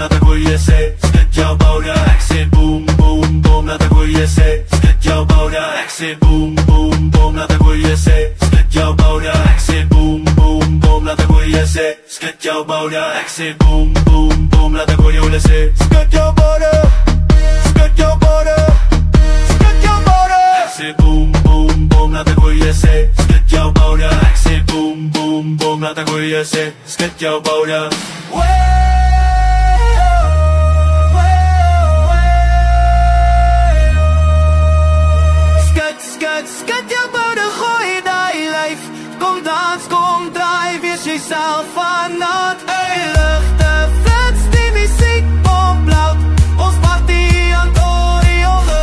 laat de goeie zee. Skut jouw bouda, ik zeg boom, boom, boom, laat de goeie zee. Skut jouw bouda, ik zeg boom, boom, boom, laat de goeie zee. Skut jouw bouda, ik zeg boom, boom, boom, laat de goeie zee. Skut jouw bouda, ik zeg boom, boom, boom, laat de goeie zee. Skut jouw bouda, skut jouw bouda, skut jouw bouda. Ik zeg boom, boom, boom, laat de goeie zee. Skut jouw bouda, ik zeg boom, boom, boom, laat de goeie zee. Skut jouw bouda. Skut jou bouda, gooi die lyf. Kom dans, kom draai, wees jyself vanavond. Hey, luchte flits, die muziek pomp loud. Ons party aan Oriole.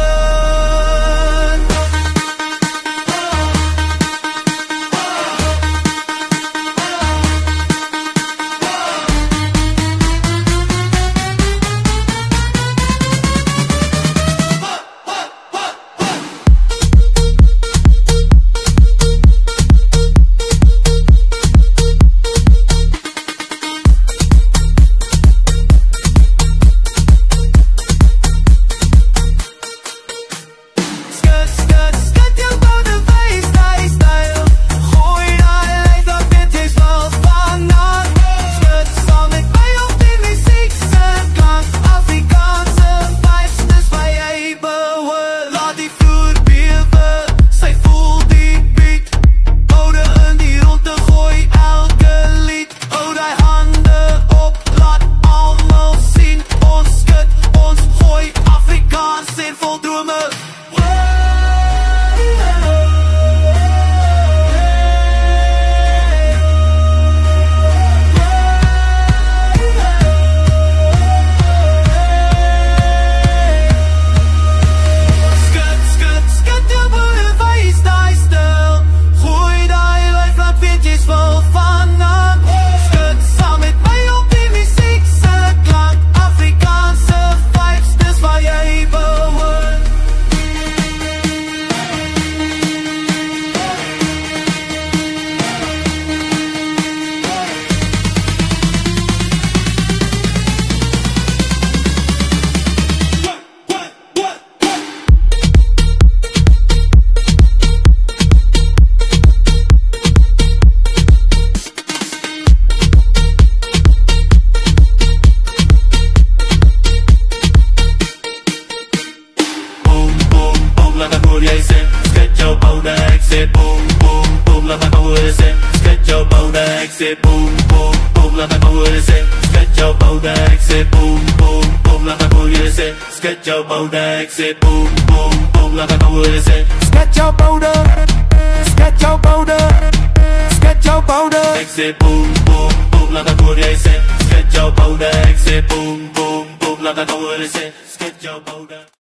Skut jouw bouda, ik zeg boom, boom, boom, laat de goeie zee. Skut jouw bouda, ik zeg boom, boom, boom, laat de goeie zee. Skut jouw bouda, ik zeg boom, boom, boom, laat de goeie zee. Skut jouw bouda, ik zeg boom, boom, boom, laat de goeie zee. Skut jou bouda, skut jou bouda, skut jou bouda. Ik zeg boom, boom, boom, laat de goeie zee. Skut jouw bouda, ik zeg boom, boom, boom, laat de goeie zee. Skut jouw bouda.